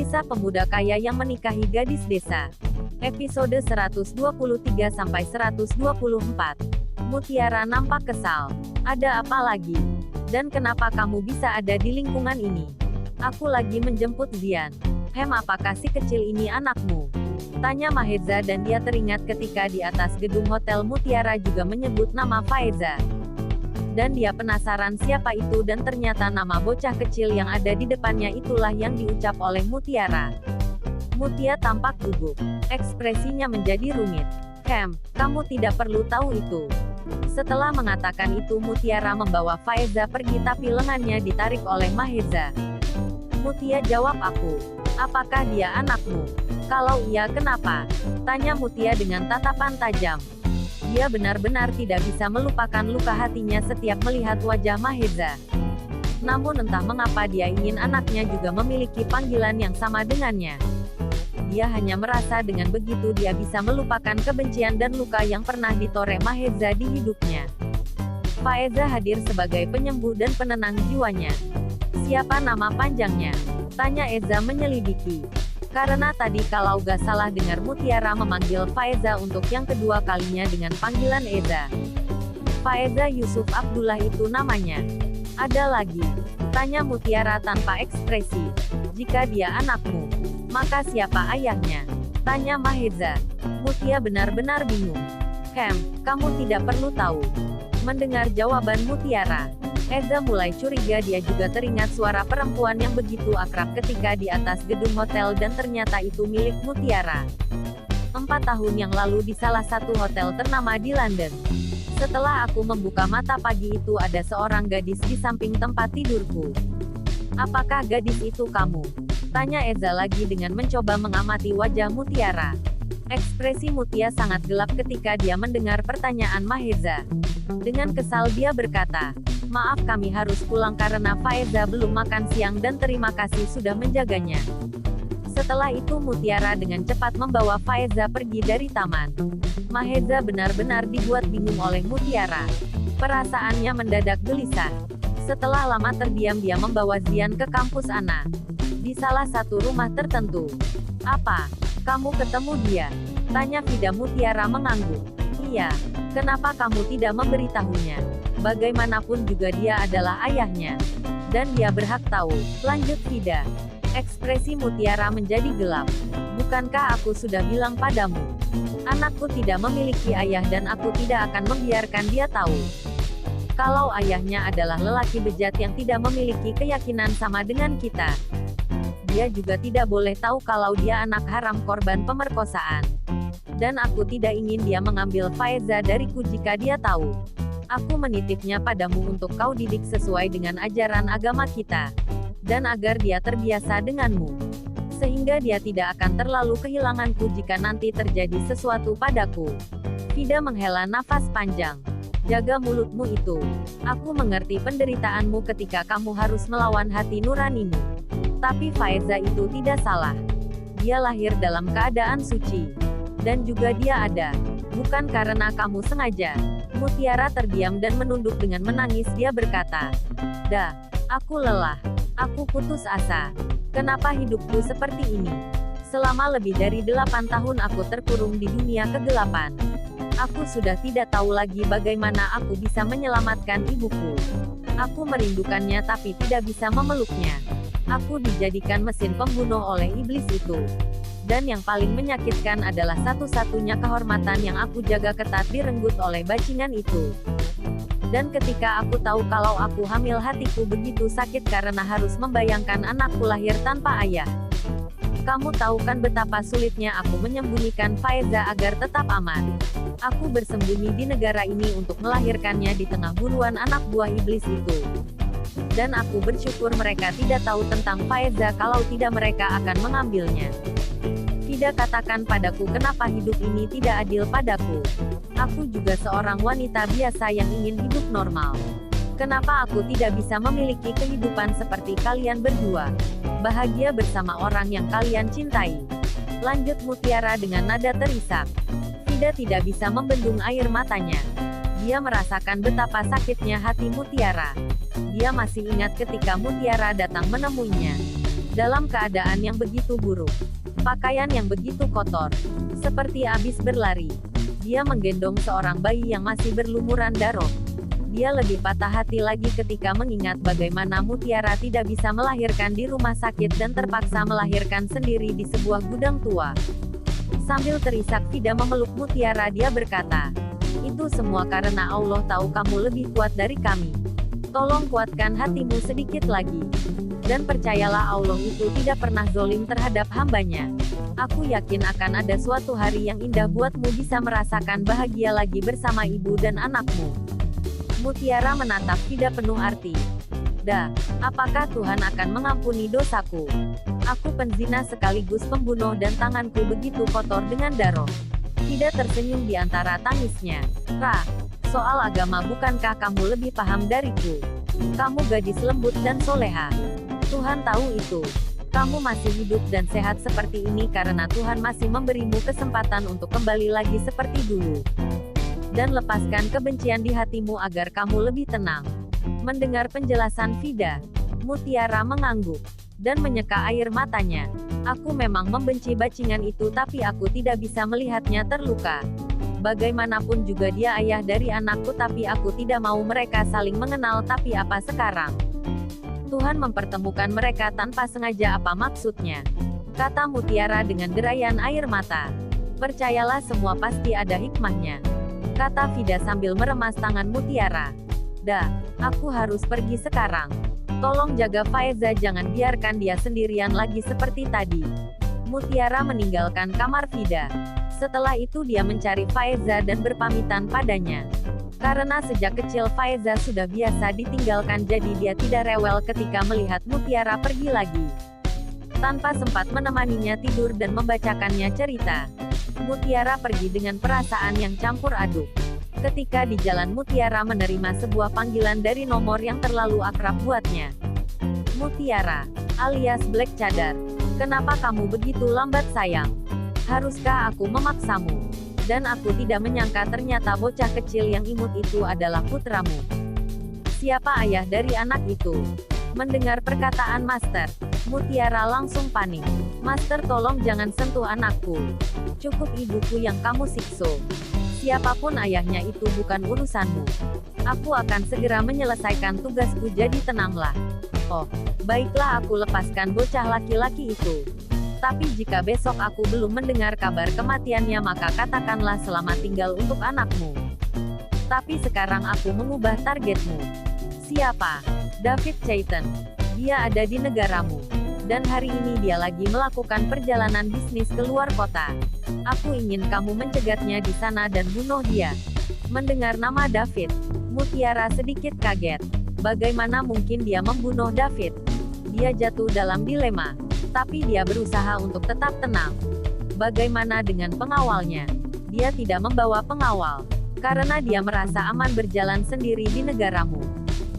Kisah pemuda kaya yang menikahi gadis desa. Episode 123-124. Mutiara nampak kesal. Ada apa lagi? Dan kenapa kamu bisa ada di lingkungan ini? Aku lagi menjemput Zian. Apakah si kecil ini anakmu? Tanya Maheza dan dia teringat ketika di atas gedung Hotel Mutiara juga menyebut nama Faeza. Dan dia penasaran siapa itu dan ternyata nama bocah kecil yang ada di depannya itulah yang diucap oleh Mutiara. Mutia tampak gugup. Ekspresinya menjadi rumit. Kamu tidak perlu tahu itu. Setelah mengatakan itu Mutiara membawa Faeza pergi tapi lengannya ditarik oleh Maheza. Mutia jawab apakah dia anakmu? Kalau iya kenapa? Tanya Mutia dengan tatapan tajam. Dia benar-benar tidak bisa melupakan luka hatinya setiap melihat wajah Maheza. Namun entah mengapa dia ingin anaknya juga memiliki panggilan yang sama dengannya. Dia hanya merasa dengan begitu dia bisa melupakan kebencian dan luka yang pernah ditoreh Maheza di hidupnya. Faeza hadir sebagai penyembuh dan penenang jiwanya. Siapa nama panjangnya? Tanya Eza menyelidiki. Karena tadi kalau gak salah dengar Mutiara memanggil Faeza untuk yang kedua kalinya dengan panggilan Eza. Faeza Yusuf Abdullah itu namanya. Ada lagi? Tanya Mutiara tanpa ekspresi. Jika dia anakmu, maka siapa ayahnya? Tanya Maheza. Mutia benar-benar bingung. Kamu tidak perlu tahu. Mendengar jawaban Mutiara, Eza mulai curiga. Dia juga teringat suara perempuan yang begitu akrab ketika di atas gedung hotel dan ternyata itu milik Mutiara. 4 tahun yang lalu di salah satu hotel ternama di London. Setelah aku membuka mata pagi itu ada seorang gadis di samping tempat tidurku. Apakah gadis itu kamu? Tanya Eza lagi dengan mencoba mengamati wajah Mutiara. Ekspresi Mutia sangat gelap ketika dia mendengar pertanyaan Maheza. Dengan kesal dia berkata, "Maaf kami harus pulang karena Faeza belum makan siang dan terima kasih sudah menjaganya." Setelah itu Mutiara dengan cepat membawa Faeza pergi dari taman. Maheza benar-benar dibuat bingung oleh Mutiara. Perasaannya mendadak gelisah. Setelah lama terdiam dia membawa Zian ke kampus Ana. Di salah satu rumah tertentu. "Apa? Kamu ketemu dia?" Tanya Vida. Mutiara mengangguk. "Iya. Kenapa kamu tidak memberitahunya? Bagaimanapun juga dia adalah ayahnya. Dan dia berhak tahu," lanjut Vida. Ekspresi Mutiara menjadi gelap. "Bukankah aku sudah bilang padamu? Anakku tidak memiliki ayah dan aku tidak akan membiarkan dia tahu. Kalau ayahnya adalah lelaki bejat yang tidak memiliki keyakinan sama dengan kita. Dia juga tidak boleh tahu kalau dia anak haram korban pemerkosaan. Dan aku tidak ingin dia mengambil Faeza dariku jika dia tahu. Aku menitipnya padamu untuk kau didik sesuai dengan ajaran agama kita. Dan agar dia terbiasa denganmu. Sehingga dia tidak akan terlalu kehilanganku jika nanti terjadi sesuatu padaku." Vida menghela nafas panjang. "Jaga mulutmu itu. Aku mengerti penderitaanmu ketika kamu harus melawan hati nuranimu. Tapi Faeza itu tidak salah. Dia lahir dalam keadaan suci. Dan juga dia ada. Bukan karena kamu sengaja." Mutiara terdiam dan menunduk dengan menangis. Dia berkata, Aku lelah. Aku putus asa. Kenapa hidupku seperti ini? Selama lebih dari 8 tahun aku terkurung di dunia kegelapan. Aku sudah tidak tahu lagi bagaimana aku bisa menyelamatkan ibuku. Aku merindukannya tapi tidak bisa memeluknya. Aku dijadikan mesin pembunuh oleh iblis itu. Dan yang paling menyakitkan adalah satu-satunya kehormatan yang aku jaga ketat direnggut oleh bajingan itu. Dan ketika aku tahu kalau aku hamil hatiku begitu sakit karena harus membayangkan anakku lahir tanpa ayah. Kamu tahu kan betapa sulitnya aku menyembunyikan Faeza agar tetap aman. Aku bersembunyi di negara ini untuk melahirkannya di tengah buruan anak buah iblis itu. Dan aku bersyukur mereka tidak tahu tentang Faeza kalau tidak mereka akan mengambilnya. Tidak katakan padaku kenapa hidup ini tidak adil padaku. Aku juga seorang wanita biasa yang ingin hidup normal. Kenapa aku tidak bisa memiliki kehidupan seperti kalian berdua? Bahagia bersama orang yang kalian cintai. Lanjut Mutiara dengan nada terisak. Vida tidak bisa membendung air matanya. Dia merasakan betapa sakitnya hati Mutiara. Dia masih ingat ketika Mutiara datang menemuinya. dalam keadaan yang begitu buruk. Pakaian yang begitu kotor. Seperti habis berlari. Dia menggendong seorang bayi yang masih berlumuran darah. Dia lebih patah hati lagi ketika mengingat bagaimana Mutiara tidak bisa melahirkan di rumah sakit dan terpaksa melahirkan sendiri di sebuah gudang tua. Sambil terisak Vida memeluk Mutiara, dia berkata, "Itu semua karena Allah tahu kamu lebih kuat dari kami. Tolong kuatkan hatimu sedikit lagi. Dan percayalah Allah itu tidak pernah zolim terhadap hambanya. Aku yakin akan ada suatu hari yang indah buatmu bisa merasakan bahagia lagi bersama ibu dan anakmu." Mutiara menatap Vida penuh arti. "Dah, apakah Tuhan akan mengampuni dosaku? Aku penzina sekaligus pembunuh dan tanganku begitu kotor dengan darah." Vida tersenyum di antara tangisnya. "Ra, soal agama bukankah kamu lebih paham dariku? Kamu gadis lembut dan soleha. Tuhan tahu itu. Kamu masih hidup dan sehat seperti ini karena Tuhan masih memberimu kesempatan untuk kembali lagi seperti dulu. Dan lepaskan kebencian di hatimu agar kamu lebih tenang." Mendengar penjelasan Vida, Mutiara mengangguk dan menyeka air matanya. "Aku memang membenci bajingan itu, tapi aku tidak bisa melihatnya terluka. Bagaimanapun juga dia ayah dari anakku, tapi aku tidak mau mereka saling mengenal. Tapi apa sekarang? Tuhan mempertemukan mereka tanpa sengaja, apa maksudnya?" kata Mutiara dengan derayan air mata. "Percayalah, semua pasti ada hikmahnya," kata Vida sambil meremas tangan Mutiara. "Dah, aku harus pergi sekarang. Tolong jaga Faeza, jangan biarkan dia sendirian lagi seperti tadi." Mutiara meninggalkan kamar Vida. Setelah itu dia mencari Faeza dan berpamitan padanya. Karena sejak kecil Faeza sudah biasa ditinggalkan, jadi dia tidak rewel ketika melihat Mutiara pergi lagi. Tanpa sempat menemaninya tidur dan membacakannya cerita, Mutiara pergi dengan perasaan yang campur aduk. Ketika di jalan, Mutiara menerima sebuah panggilan dari nomor yang terlalu akrab buatnya. "Mutiara, alias Black Cadar. Kenapa kamu begitu lambat sayang? Haruskah aku memaksamu? Dan aku tidak menyangka ternyata bocah kecil yang imut itu adalah putramu. Siapa ayah dari anak itu?" Mendengar perkataan Master, Mutiara langsung panik. "Master, tolong jangan sentuh anakku. Cukup ibuku yang kamu siksa. Siapapun ayahnya itu bukan urusanmu. Aku akan segera menyelesaikan tugasku, jadi tenanglah." "Oh, baiklah, aku lepaskan bocah laki-laki itu. Tapi jika besok aku belum mendengar kabar kematiannya, maka katakanlah selamat tinggal untuk anakmu. Tapi sekarang aku mengubah targetmu." "Siapa?" "David Chayton. Dia ada di negaramu. Dan hari ini dia lagi melakukan perjalanan bisnis ke luar kota. Aku ingin kamu mencegatnya di sana dan bunuh dia." Mendengar nama David, Mutiara sedikit kaget. Bagaimana mungkin dia membunuh David? Dia jatuh dalam dilema. Tapi dia berusaha untuk tetap tenang. "Bagaimana dengan pengawalnya?" "Dia tidak membawa pengawal. Karena dia merasa aman berjalan sendiri di negaramu.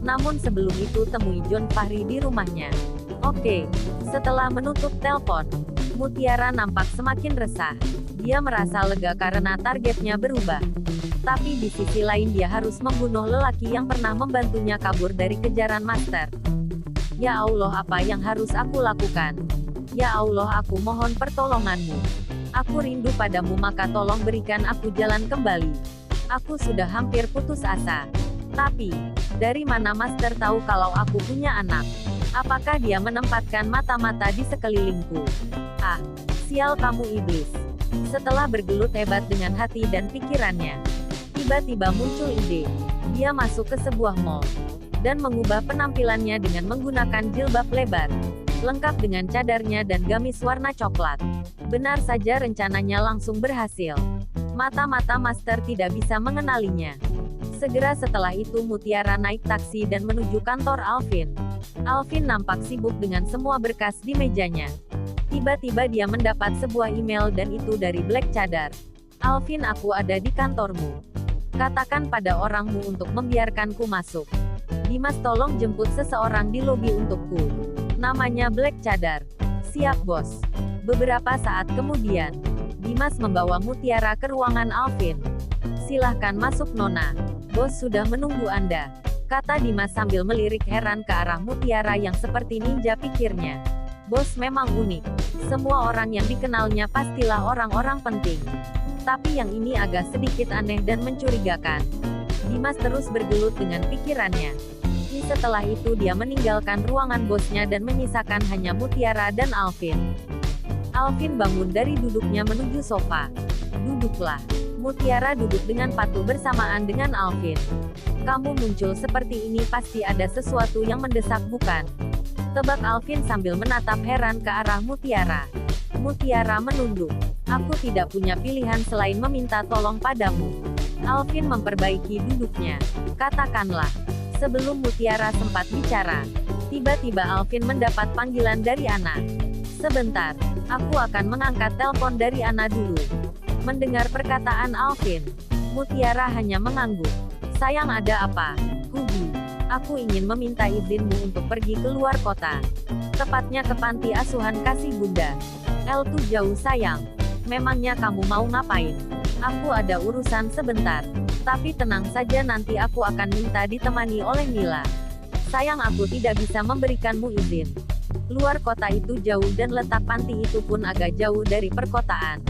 Namun sebelum itu temui John Fahri di rumahnya." "Oke." Setelah menutup telepon, Mutiara nampak semakin resah. Dia merasa lega karena targetnya berubah. Tapi di sisi lain dia harus membunuh lelaki yang pernah membantunya kabur dari kejaran Master. "Ya Allah, apa yang harus aku lakukan? Ya Allah, aku mohon pertolonganmu. Aku rindu padamu, maka tolong berikan aku jalan kembali. Aku sudah hampir putus asa. Tapi, dari mana Master tahu kalau aku punya anak? Apakah dia menempatkan mata-mata di sekelilingku? Ah, sial kamu iblis." Setelah bergelut hebat dengan hati dan pikirannya, tiba-tiba muncul ide. Dia masuk ke sebuah mall dan mengubah penampilannya dengan menggunakan jilbab lebar, lengkap dengan cadarnya dan gamis warna coklat. Benar saja, rencananya langsung berhasil. Mata-mata Master tidak bisa mengenalinya. Segera setelah itu Mutiara naik taksi dan menuju kantor Alvin. Alvin nampak sibuk dengan semua berkas di mejanya. Tiba-tiba dia mendapat sebuah email dan itu dari Black Cadar. "Alvin, aku ada di kantormu. Katakan pada orangmu untuk membiarkanku masuk. Dimas, tolong jemput seseorang di lobi untukku. Namanya Black Cadar." "Siap, bos." Beberapa saat kemudian, Dimas membawa Mutiara ke ruangan Alvin. "Silahkan masuk, Nona. Bos sudah menunggu Anda," kata Dimas sambil melirik heran ke arah Mutiara yang seperti ninja, pikirnya. Bos memang unik. Semua orang yang dikenalnya pastilah orang-orang penting. Tapi yang ini agak sedikit aneh dan mencurigakan. Dimas terus bergelut dengan pikirannya. Setelah itu dia meninggalkan ruangan bosnya dan menyisakan hanya Mutiara dan Alvin. Alvin bangun dari duduknya menuju sofa. Duduklah. Mutiara duduk dengan patuh bersamaan dengan Alvin. Kamu muncul seperti ini pasti ada sesuatu yang mendesak bukan? Tebak Alvin sambil menatap heran ke arah Mutiara. Mutiara menunduk. Aku tidak punya pilihan selain meminta tolong padamu. Alvin memperbaiki duduknya. Katakanlah. Sebelum Mutiara sempat bicara, tiba-tiba Alvin mendapat panggilan dari Ana. Sebentar, aku akan mengangkat telepon dari Ana dulu. Mendengar perkataan Alvin, Mutiara hanya mengangguk. Sayang, ada apa? Hugi, aku ingin meminta izinmu untuk pergi ke luar kota. Tepatnya ke panti asuhan kasih bunda. L tuh jauh sayang. Memangnya kamu mau ngapain? Aku ada urusan sebentar. Tapi tenang saja, nanti aku akan minta ditemani oleh Mila. Sayang, aku tidak bisa memberikanmu izin. Luar kota itu jauh dan letak panti itu pun agak jauh dari perkotaan.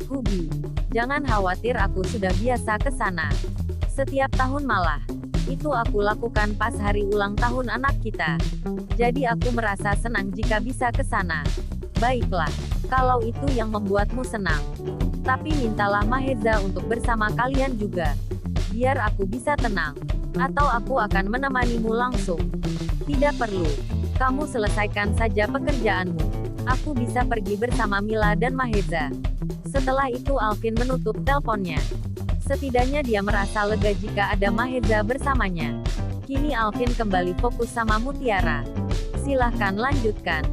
Hugi, jangan khawatir, aku sudah biasa ke sana. Setiap tahun malah. Itu aku lakukan pas hari ulang tahun anak kita. Jadi aku merasa senang jika bisa ke sana. Baiklah, kalau itu yang membuatmu senang. Tapi mintalah Maheza untuk bersama kalian juga. Biar aku bisa tenang. Atau aku akan menemanimu langsung. Tidak perlu. Kamu selesaikan saja pekerjaanmu. Aku bisa pergi bersama Mila dan Maheza. Setelah itu Alvin menutup teleponnya. Setidaknya dia merasa lega jika ada Maheza bersamanya. Kini Alvin kembali fokus sama Mutiara. Silahkan lanjutkan,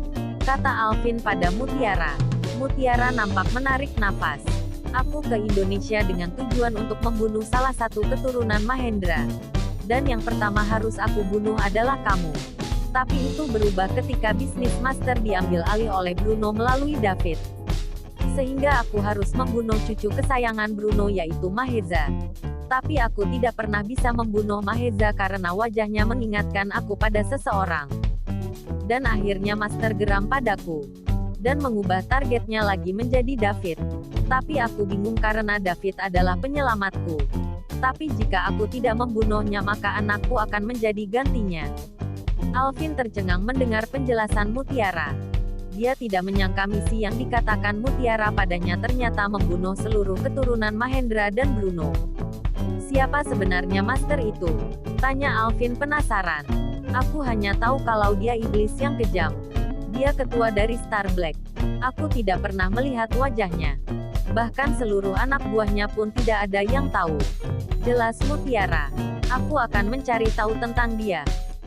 kata Alvin pada Mutiara. Mutiara nampak menarik nafas. Aku ke Indonesia dengan tujuan untuk membunuh salah satu keturunan Mahendra. Dan yang pertama harus aku bunuh adalah kamu. Tapi itu berubah ketika bisnis master diambil alih oleh Bruno melalui David. Sehingga aku harus membunuh cucu kesayangan Bruno yaitu Maheza. Tapi aku tidak pernah bisa membunuh Maheza karena wajahnya mengingatkan aku pada seseorang. Dan akhirnya master geram padaku. Dan mengubah targetnya lagi menjadi David. Tapi aku bingung karena David adalah penyelamatku. Tapi jika aku tidak membunuhnya maka anakku akan menjadi gantinya. Alvin tercengang mendengar penjelasan Mutiara. Dia tidak menyangka misi yang dikatakan Mutiara padanya ternyata membunuh seluruh keturunan Mahendra dan Bruno. Siapa sebenarnya master itu? Tanya Alvin penasaran. Aku hanya tahu kalau dia iblis yang kejam. Dia ketua dari Star Black. Aku tidak pernah melihat wajahnya. Bahkan seluruh anak buahnya pun tidak ada yang tahu. Jelas Mutiara. Aku akan mencari tahu tentang dia.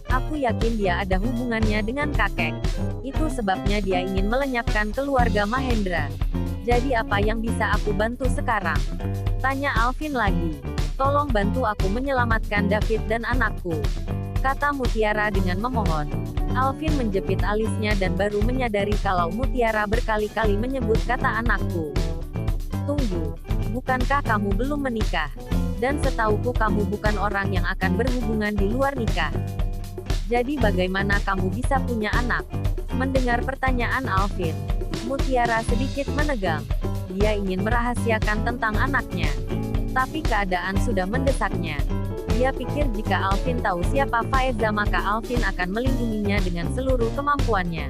Aku yakin dia ada hubungannya dengan kakek. Itu sebabnya dia ingin melenyapkan keluarga Mahendra. Jadi apa yang bisa aku bantu sekarang? Tanya Alvin lagi. Tolong bantu aku menyelamatkan David dan anakku. Kata Mutiara dengan memohon. Alvin menjepit alisnya dan baru menyadari kalau Mutiara berkali-kali menyebut kata anakku. Tunggu, bukankah kamu belum menikah? Dan setauku kamu bukan orang yang akan berhubungan di luar nikah. Jadi bagaimana kamu bisa punya anak? Mendengar pertanyaan Alvin, Mutiara sedikit menegang. Dia ingin merahasiakan tentang anaknya. Tapi keadaan sudah mendesaknya. Dia pikir jika Alvin tahu siapa Faeza maka Alvin akan melindunginya dengan seluruh kemampuannya.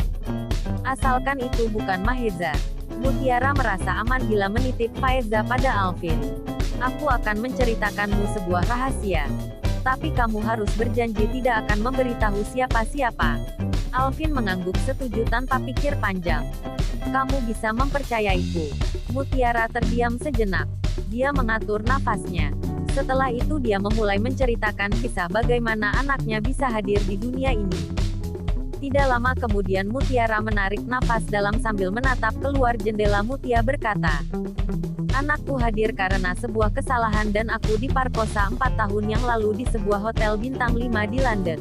Asalkan itu bukan Maheza. Mutiara merasa aman bila menitip Faeza pada Alvin. Aku akan menceritakanmu sebuah rahasia. Tapi kamu harus berjanji tidak akan memberitahu siapa-siapa. Alvin mengangguk setuju tanpa pikir panjang. Kamu bisa mempercayaiku. Mutiara terdiam sejenak. Dia mengatur nafasnya. Setelah itu dia memulai menceritakan kisah bagaimana anaknya bisa hadir di dunia ini. Tidak lama kemudian Mutiara menarik nafas dalam sambil menatap keluar jendela. Mutia berkata, anakku hadir karena sebuah kesalahan dan aku diperkosa 4 tahun yang lalu di sebuah hotel bintang 5 di London.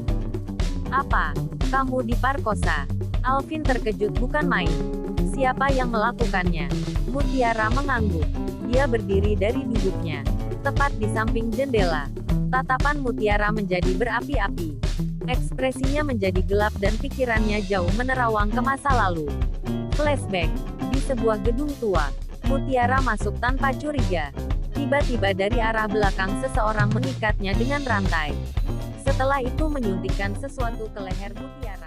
Apa? Kamu diperkosa? Alvin terkejut bukan main. Siapa yang melakukannya? Mutiara mengangguk. Dia berdiri dari duduknya. Tepat di samping jendela. Tatapan Mutiara menjadi berapi-api. Ekspresinya menjadi gelap dan pikirannya jauh menerawang ke masa lalu. Flashback. Di sebuah gedung tua, Mutiara masuk tanpa curiga. Tiba-tiba dari arah belakang seseorang mengikatnya dengan rantai. Setelah itu menyuntikkan sesuatu ke leher Mutiara.